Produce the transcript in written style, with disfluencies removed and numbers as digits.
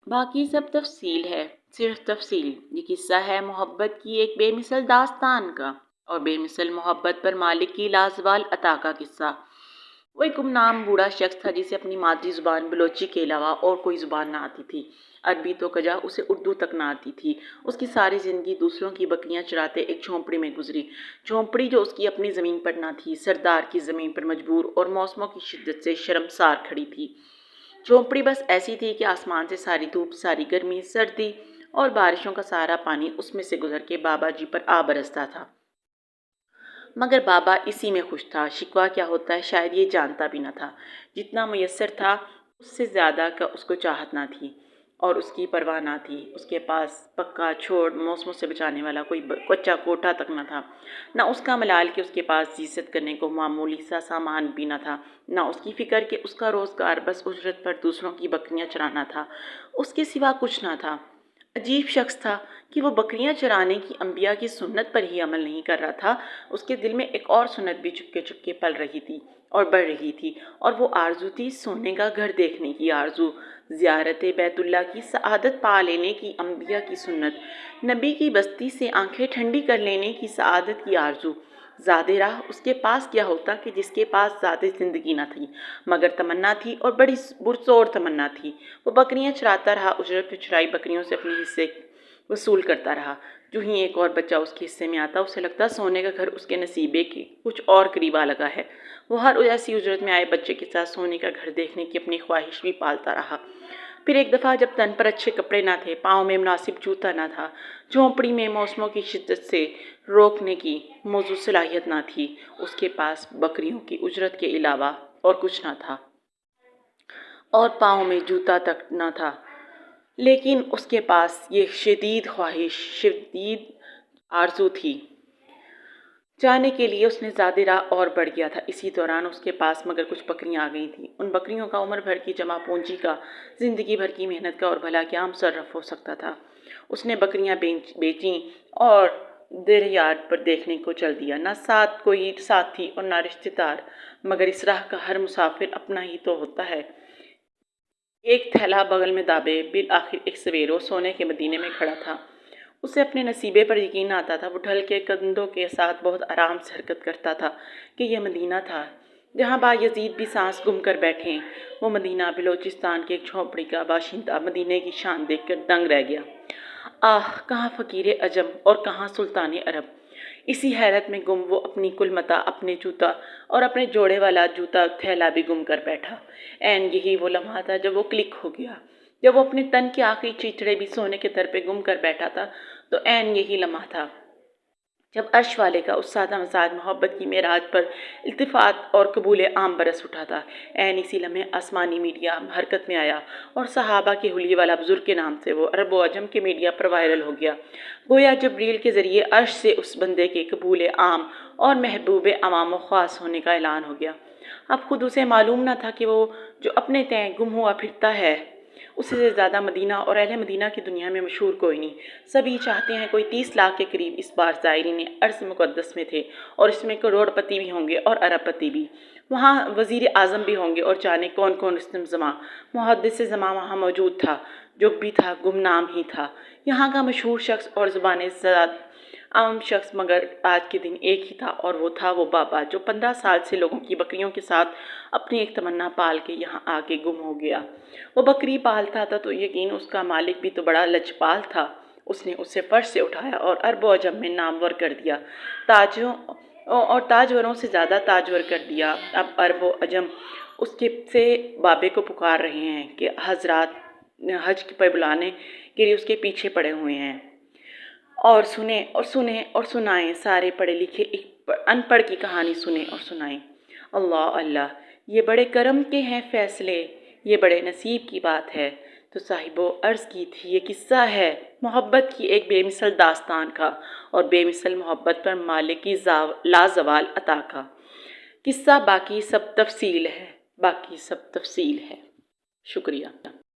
باقی سب تفصیل ہے، صرف تفصیل۔ یہ قصہ ہے محبت کی ایک بے مثل داستان کا، اور بے مثل محبت پر مالک کی لازوال عطا کا قصہ۔ وہ ایک گمنام بوڑھا شخص تھا جسے اپنی مادری زبان بلوچی کے علاوہ اور کوئی زبان نہ آتی تھی۔ عربی تو کجا، اسے اردو تک نہ آتی تھی۔ اس کی ساری زندگی دوسروں کی بکریاں چراتے ایک جھونپڑی میں گزری، جھونپڑی جو اس کی اپنی زمین پر نہ تھی، سردار کی زمین پر مجبور اور موسموں کی شدت سے شرمسار کھڑی تھی۔ جھونپڑی بس ایسی تھی کہ آسمان سے ساری دھوپ، ساری گرمی، سردی اور بارشوں کا سارا پانی اس میں سے گزر کے بابا جی پر آ برستا تھا۔ مگر بابا اسی میں خوش تھا۔ شکوہ کیا ہوتا ہے شاید یہ جانتا بھی نہ تھا۔ جتنا میسر تھا اس سے زیادہ کا اس کو چاہت نہ تھی اور اس کی پرواہ نہ تھی۔ اس کے پاس پکا چھوڑ موسموں سے بچانے والا کوئی کچا کوٹھا تک نہ تھا، نہ اس کا ملال کہ اس کے پاس زیست کرنے کو معمولی سا سامان بھی نہ تھا، نہ اس کی فکر کہ اس کا روزگار بس اجرت پر دوسروں کی بکریاں چرانا تھا۔ اس کے سوا کچھ نہ تھا۔ عجیب شخص تھا کہ وہ بکریاں چرانے کی انبیاء کی سنت پر ہی عمل نہیں کر رہا تھا، اس کے دل میں ایک اور سنت بھی چپکے چپکے پل رہی تھی اور بڑھ رہی تھی، اور وہ آرزو تھی سونے کا گھر دیکھنے کی آرزو، زیارت بیت اللہ کی سعادت پا لینے کی انبیاء کی سنت، نبی کی بستی سے آنکھیں ٹھنڈی کر لینے کی سعادت کی آرزو۔ زاد راہ اس کے پاس کیا ہوتا کہ جس کے پاس زاد زندگی نہ تھی، مگر تمنا تھی اور بڑی پرزور تمنا تھی۔ وہ بکریاں چراتا رہا، اجرت پہ چرائی بکریوں سے اپنے حصے وصول کرتا رہا۔ جو ہی ایک اور بچہ اس کے حصے میں آتا اسے لگتا سونے کا گھر اس کے نصیبے کے کچھ اور قریب آ لگا ہے۔ وہ ہر ایسی اجرت میں آئے بچے کے ساتھ سونے کا گھر دیکھنے کی اپنی خواہش بھی پالتا رہا۔ پھر ایک دفعہ جب تن پر اچھے کپڑے نہ تھے، پاؤں میں مناسب جوتا نہ تھا، جھونپڑی میں موسموں کی شدت سے روکنے کی موزوں صلاحیت نہ تھی، اس کے پاس بکریوں کی اجرت کے علاوہ اور کچھ نہ تھا، اور پاؤں میں جوتا تک نہ تھا، لیکن اس کے پاس یہ شدید خواہش، شدید آرزو تھی۔ جانے کے لیے اس نے زاد راہ اور بڑھ گیا تھا۔ اسی دوران اس کے پاس مگر کچھ بکریاں آ گئی تھیں۔ ان بکریوں کا عمر بھر کی جمع پونجی کا، زندگی بھر کی محنت کا اور بھلا کیا مصرف ہو سکتا تھا۔ اس نے بکریاں بیچیں اور دیریار پر دیکھنے کو چل دیا۔ نہ ساتھ کوئی ساتھی اور نہ رشتہ دار، مگر اس راہ کا ہر مسافر اپنا ہی تو ہوتا ہے۔ ایک تھیلا بغل میں دابے بالآخر ایک سویرو سونے کے مدینے میں کھڑا تھا۔ اسے اپنے نصیبے پر یقین آتا تھا۔ وہ ڈھل کے کندھوں کے ساتھ بہت آرام سے حرکت کرتا تھا کہ یہ مدینہ تھا جہاں بایزید بھی سانس گم کر بیٹھیں۔ وہ مدینہ، بلوچستان کی ایک جھونپڑی کا باشندہ مدینے کی شان دیکھ کر دنگ رہ گیا۔ آہ، کہاں فقیر عجم اور کہاں سلطان عرب! اسی حیرت میں گم وہ اپنی کل متاع، اپنے جوتا اور اپنے جوڑے والا جوتا تھیلا بھی گم کر بیٹھا۔ عین یہی وہ لمحہ تھا جب وہ کلک ہو گیا۔ جب وہ اپنے تن کے آخری چیچڑے بھی سونے کے در پہ گم کر بیٹھا تھا تو عین یہی لمحہ تھا جب عرش والے کا اس سادہ مزاج محبت کی معراج پر التفات اور قبول عام برس اٹھا تھا۔ عین اسی لمحے آسمانی میڈیا حرکت میں آیا اور صحابہ کے حلیے والا بزرگ کے نام سے وہ عرب و عجم کے میڈیا پر وائرل ہو گیا۔ گویا جبریل کے ذریعے عرش سے اس بندے کے قبول عام اور محبوب عوام و خاص ہونے کا اعلان ہو گیا۔ اب خود اسے معلوم نہ تھا کہ وہ جو اپنے تئیں گم ہوا پھرتا ہے، اس سے زیادہ مدینہ اور اہل مدینہ کی دنیا میں مشہور کوئی نہیں۔ سبھی چاہتے ہیں کوئی 30 لاکھ کے قریب اس بار زائرین ارض مقدس میں تھے، اور اس میں کروڑ پتی بھی ہوں گے اور ارب پتی بھی۔ وہاں وزیر اعظم بھی ہوں گے اور جانے کون کون رستم زماں، محدث زماں وہاں موجود تھا، جو بھی تھا گمنام ہی تھا، یہاں کا مشہور شخص اور زبان زد عام شخص، مگر آج کے دن ایک ہی تھا، اور وہ تھا وہ بابا جو 15 سال سے لوگوں کی بکریوں کے ساتھ اپنی ایک تمنا پال کے یہاں آ کے گم ہو گیا۔ وہ بکری پالتا تھا تو یقین اس کا مالک بھی تو بڑا لجپال تھا۔ اس نے اسے فرش سے اٹھایا اور عرب و عجم میں نامور کر دیا، تاجوں اور تاجوروں سے زیادہ تاجور کر دیا۔ اب عرب و عجم اس کے سے بابے کو پکار رہے ہیں کہ حضرات حج پہ بلانے کے لیے اس کے پیچھے پڑے ہوئے ہیں، اور سنیں اور سنیں اور سنائیں، سارے پڑھے لکھے ایک ان پڑھ کی کہانی سنیں اور سنائیں۔ اللہ اللہ، یہ بڑے کرم کے ہیں فیصلے، یہ بڑے نصیب کی بات ہے۔ تو صاحبو عرض کی تھی یہ قصہ ہے محبت کی ایک بے مثل داستان کا، اور بے مثل محبت پر مالک کی لازوال عطا کا قصہ۔ باقی سب تفصیل ہے، باقی سب تفصیل ہے۔ شکریہ۔